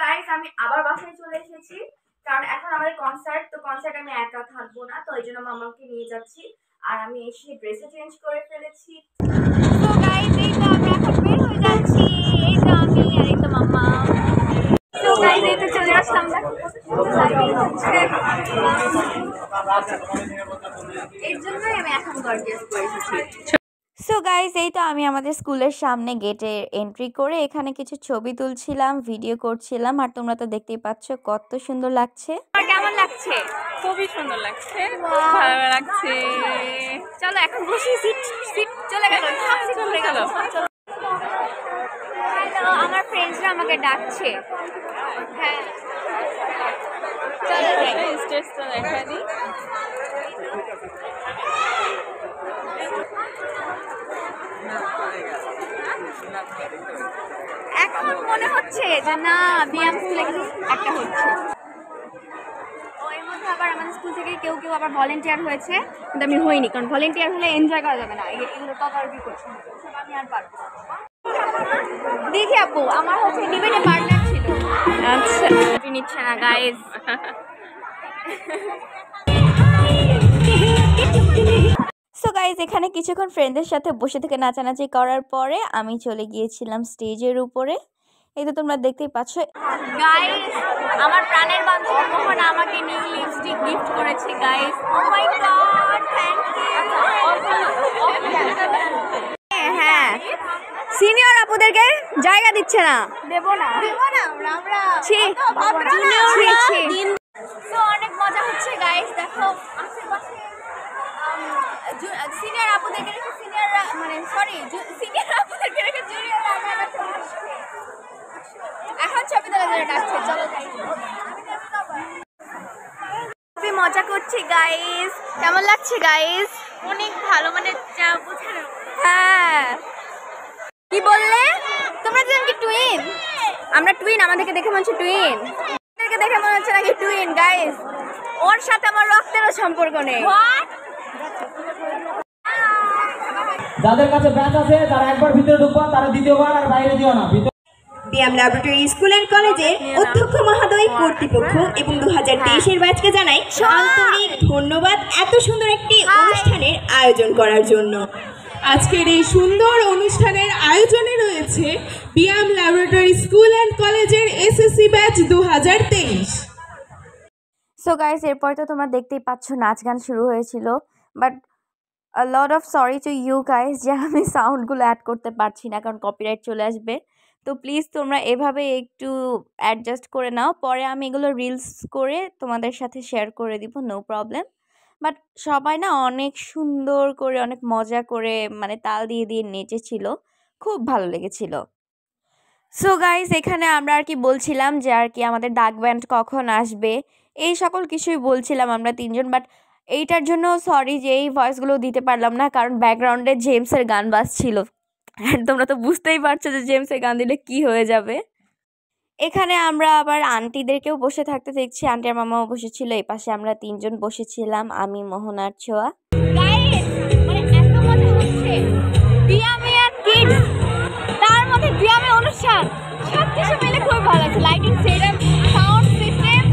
Guys আমি আবার বাসায় চলে এসেছি, কারণ এখন আমাদের কনসার্ট, তো কনসার্ট আমি একা থাকবো না, তো এই জন্য মামাকে নিয়ে যাচ্ছি। আর আমি এসে ড্রেসও চেঞ্জ করে ফেলেছি। তো গাইস এই তো আমরা এখন বের হয়ে যাচ্ছি, এই তো আমি আর এই তো মামা। তো গাইস এই তো চলে আসলাম, এর জন্যই আমি এখন গর্জিয়াস করে এসেছি। সো গাইস এই তো আমি আমাদের স্কুলের সামনে গেটে এন্ট্রি করে এখানে কিছু ছবি তুলছিলাম, ভিডিও করছিলাম, আর তোমরা তো দেখতেই পাচ্ছ কত সুন্দর লাগছে। আর কেমন লাগছে? খুবই সুন্দর লাগছে, ভালো লাগছে। চলো এখন বসি, সিট চলে গেল, চলে গেল। হ্যালো, আমার ফ্রেন্ডসরা আমাকে ডাকছে। হ্যাঁ চলো স্টেজটা দেখা দিই। এখন মনে হচ্ছে যে না বিয়াম স্কুলে একটা হচ্ছে। ওই মধ্যে আবার আমাদের স্কুল থেকে কেউ কেউ আবার ভলেন্টিয়ার হয়েছে, কিন্তু আমি হইনি, কারণ ভলেন্টিয়ার হলে এনজয় করা যাবে না, এগুলো তদারকি করছি, আমি আর পারবো না। দেখি আপু আমার হচ্ছে ডিবেটে পার্টনার ছিল। আচ্ছা নিচ্ছে না গাইস। সো গাইজ এখানে কিছুক্ষণ ফ্রেন্ডদের সাথে বসে থেকে নাচানাচি করার পরে আমি চলে গিয়েছিলাম স্টেজের উপরে। এই তো তোমরা দেখতেই পাচ্ছ গাইজ, আমার প্রাণের বান্ধব মোহন আমাকে নিউ লিপস্টিক গিফট করেছে guys. Oh my God, thank you. হ্যাঁ সিনিয়র আপুদেরকে জায়গা দিচ্ছে না, দেব না আমরা তো অনেক মজা হচ্ছে গাইজ। দেখো আশেপাশে সিনিয়র আপুদেরকে রেখে সিনিয়ররা, মানে সরি সিনিয়র আপুদেরকে রেখে জুনিয়ররা এখন ছবি তোলা ধরে ডাকছে। চলো খুবই মজা করছি গাইজ। কেমন লাগছে গাইজ? অনেক ভালো, মানে যা বোঝানো। হ্যাঁ কি বললে তোমরা দুজন কি টুইন? আমরা টুইন, আমাদেরকে দেখে মনে হচ্ছে টুইন, আমাদেরকে দেখে মনে হচ্ছে নাকি টুইন গাইজ। ওর সাথে আমার রক্তেরও সম্পর্ক নেই। যাদের কাছে ব্যাচ আছে তারা একবার ভিতরে ঢুকবা, তারা দ্বিতীয়বার আর বাইরে দিও না। বিয়াম ল্যাবরেটরি স্কুল অ্যান্ড কলেজের অধ্যক্ষ মহোদয়, কর্তৃপক্ষ এবং 2023-এর ব্যাচকে জানাই আন্তরিক ধন্যবাদ এত সুন্দর একটি অনুষ্ঠানের আয়োজন করার জন্য। আজকের এই সুন্দর অনুষ্ঠানের আয়োজনে রয়েছে বিয়াম ল্যাবরেটরি স্কুল অ্যান্ড কলেজের এসএসসি ব্যাচ 2023। সো গাইস এরপর তো তোমরা দেখতেই পাচ্ছ নাচ গান শুরু হয়েছিল, but a lot of sorry to you guys যে আমি সাউন্ডগুলো অ্যাড করতে পারছি না, কারণ কপিরাইট চলে আসবে। তো প্লিজ তোমরা এভাবে একটু অ্যাডজাস্ট করে নাও, পরে আমি এগুলো রিলস করে তোমাদের সাথে শেয়ার করে দিব, নো প্রবলেম। বাট সবাই না অনেক সুন্দর করে, অনেক মজা করে, মানে তাল দিয়ে দিয়ে নেচেছিল, খুব ভালো লেগেছিল। সো গাইস এখানে আমরা আর কি বলছিলাম যে আর কি আমাদের ডাক ব্যান্ড কখন আসবে, এই সকল কিছুই বলছিলাম আমরা তিনজন। বাট এইটার জন্য সরি যে এই ভয়েসগুলো দিতে পারলাম না, কারণ ব্যাকগ্রাউন্ডে জেমসের গান বাজছিল, আর তোমরা তো বুঝতেই পারছো যে জেমসের গান দিলে কি হয়ে যাবে। এখানে আমরা আবার আন্টিদেরকেও বসে থাকতে দেখছি, আন্টি আর মামাও বসেছিল, এই পাশে আমরা তিনজন বসেছিলাম, আমি, মোহন আর ছোঁয়া। তার মধ্যে বিয়ামে অনুষ্ঠান সব কিছু মিলে খুব ভালো লাগছে, lighting, setup, sound system,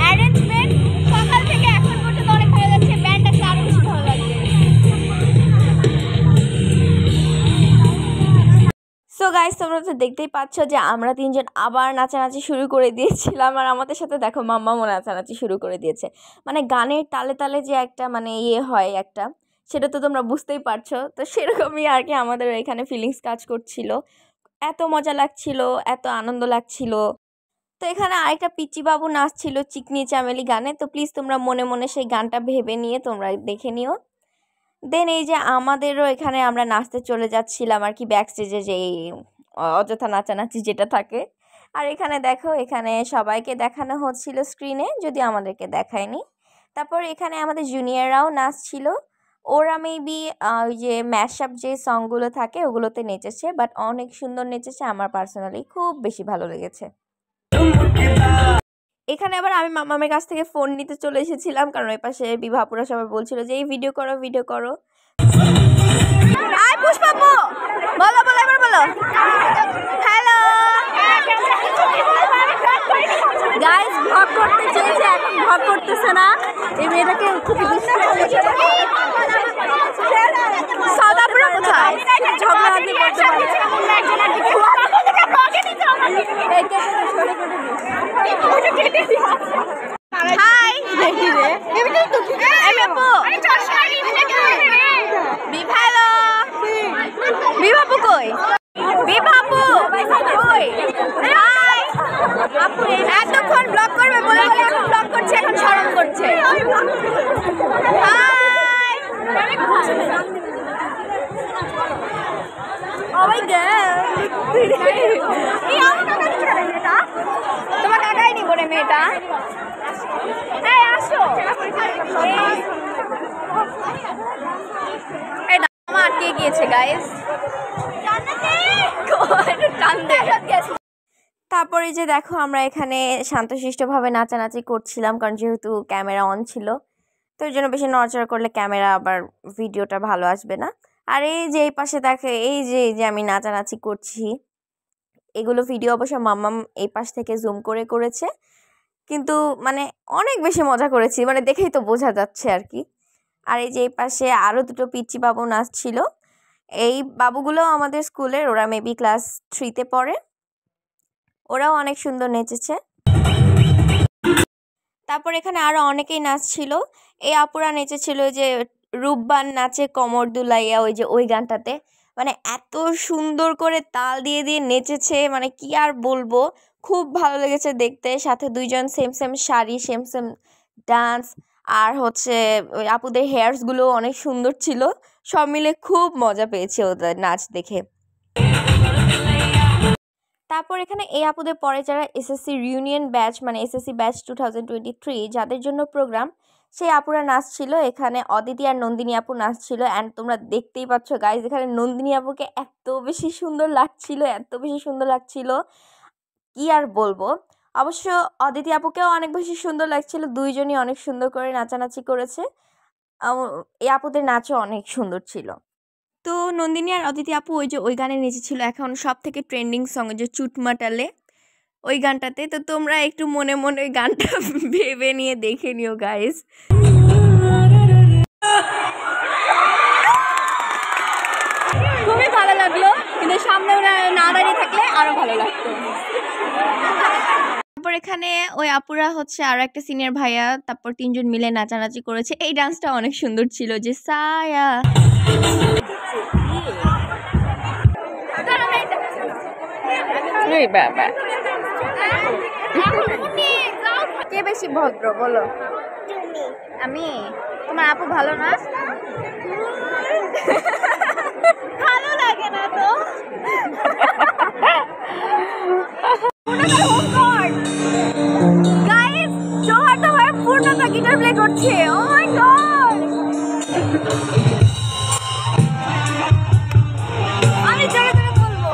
arrangement, সকাল থেকে এখন পর্যন্ত অনেক ভালো লাগছে। ব্যান্ড আসলে আরো বেশি ভালো লাগছে। সো গাইস তোমরা তো দেখতেই পাচ্ছ যে আমরা তিনজন আবার নাচানাচি শুরু করে দিয়েছিলাম, আর আমাদের সাথে দেখো মাম্মাও নাচানাচি শুরু করে দিয়েছে। মানে গানের তালে তালে যে একটা মানে ইয়ে হয় একটা, সেটা তো তোমরা বুঝতেই পারছো। তো সেরকমই আর কি আমাদের এখানে ফিলিংস কাজ করছিল, এত মজা লাগছিল, এত আনন্দ লাগছিল। তো এখানে আরেকটা পিচি বাবু নাচছিল চিকনি চামেলি গানে, তো প্লিজ তোমরা মনে মনে সেই গানটা ভেবে নিয়ে তোমরা দেখে নিও। দেন এই যে আমাদেরও এখানে আমরা নাচতে চলে যাচ্ছিলাম আর কি ব্যাক স্টেজে, যে অযথা নাচানাচি যেটা থাকে। আর এখানে দেখো, এখানে সবাইকে দেখানো হচ্ছিল স্ক্রিনে, যদি আমাদেরকে দেখায়নি। তারপর এখানে আমাদের জুনিয়ররাও নাচছিল, ওরা মেবি ওই যে ম্যাশআপ যে সংগুলো থাকে ওগুলোতে নেচেছে, বাট অনেক সুন্দর নেচেছে, আমার পার্সোনালি খুব বেশি ভালো লেগেছে। এখানে আবার আমি মামামের কাছ থেকে ফোন নিতে চলে এসেছিলাম, কারণ ওই পাশে বিভাপুরা সবাই বলছিল যে এই ভিডিও করো ভিডিও করো। আয় পুষ্পাপু, বলো বলো এবার বলো। হ্যালো না এই মেয়েটাকে খুব সাদাপুরা কোথায় ঝগড়াঝাটি করতে হাই বিভালো বিভাপু কই বিভাপু কই হাই এতক্ষণ ব্লগ করবে বলে বলে এখন ব্লগ করছে এখন শরম করছে হাই ও মাই গড তোমার কাকাই নি করে মেয়েটা এই আসো এই দামা আটকে গিয়েছে গাইস তারপরে যে দেখো আমরা এখানে শান্তশিষ্টভাবে নাচানাচি করছিলাম কারণ যেহেতু ক্যামেরা অন ছিল তো এর জন্য বেশি নড়াচড়া করলে ক্যামেরা আবার ভিডিওটা ভালো আসবে না আর এই যে এই পাশে দেখে এই যে আমি নাচানাচি করছি এগুলো ভিডিও অবশ্য মাম্মাম এই পাশ থেকে জুম করে করেছে কিন্তু মানে অনেক বেশি মজা করেছি মানে দেখেই তো বোঝা যাচ্ছে আর কি আর এই যে এই পাশে আরও দুটো পিচ্চি বাবু নাচছিল এই বাবুগুলো আমাদের স্কুলের ওরা মেবি ক্লাস 3-তে পড়ে ওরাও অনেক সুন্দর নেচেছে তারপর এখানে আরও অনেকেই নাচছিল এই আপুরা নেচেছিল যে রূপবান নাচে কোমর দুলাইয়া ওই যে ওই গানটাতে মানে এত সুন্দর করে তাল দিয়ে দিয়ে নেচেছে মানে কি আর বলবো খুব ভালো লেগেছে দেখতে সাথে দুইজন same same sari same same dance আর হচ্ছে ওই আপুদের হেয়ারসগুলো অনেক সুন্দর ছিল সব মিলে খুব মজা পেয়েছি ওদের নাচ দেখে তারপর এখানে এই আপুদের পরে যারা এসএসসি রিউনিয়ন ব্যাচ মানে এসএসসি ব্যাচ 2023 যাদের জন্য প্রোগ্রাম সেই আপুরা নাচছিল এখানে অদিতি আর নন্দিনী আপু নাচছিল অ্যান্ড তোমরা দেখতেই পাচ্ছ গাইজ এখানে নন্দিনী আপুকে এত বেশি সুন্দর লাগছিল কি আর বলবো অবশ্য অদিতি আপুকেও অনেক বেশি সুন্দর লাগছিল দুইজনই অনেক সুন্দর করে নাচানাচি করেছে এই আপুদের নাচও অনেক সুন্দর ছিল তো নন্দিনী আর অদিতি আপু ওই যে ওই গানে নেচেছিল এখন সব থেকে ট্রেন্ডিং সং যে চুটমাটালে ওই গানটাতে তো তোমরা একটু মনে মনে ওই গানটা ভেবে নিয়ে দেখে নিও গাইস খুবই ভালো লাগলো কিন্তু সামনে ওরা না দাঁড়িয়ে থাকলে আরো ভালো লাগতো তারপর এখানে ওই আপুরা হচ্ছে আরো একটা সিনিয়র ভাইয়া তারপর তিনজন মিলে নাচানাচি করেছে এই ডান্সটা অনেক সুন্দর ছিল যে সায়া কে বেশি ভদ্র বলো আমি তোমার আপু ভালো না ভালো লাগে না তো গাইস জোহারটা ভাই পূর্ণতা গিটার প্লে করছে ও মাই গড আমি জায়গা বলবো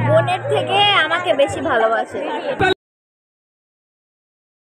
বোনের থেকে আমাকে বেশি ভালোবাসে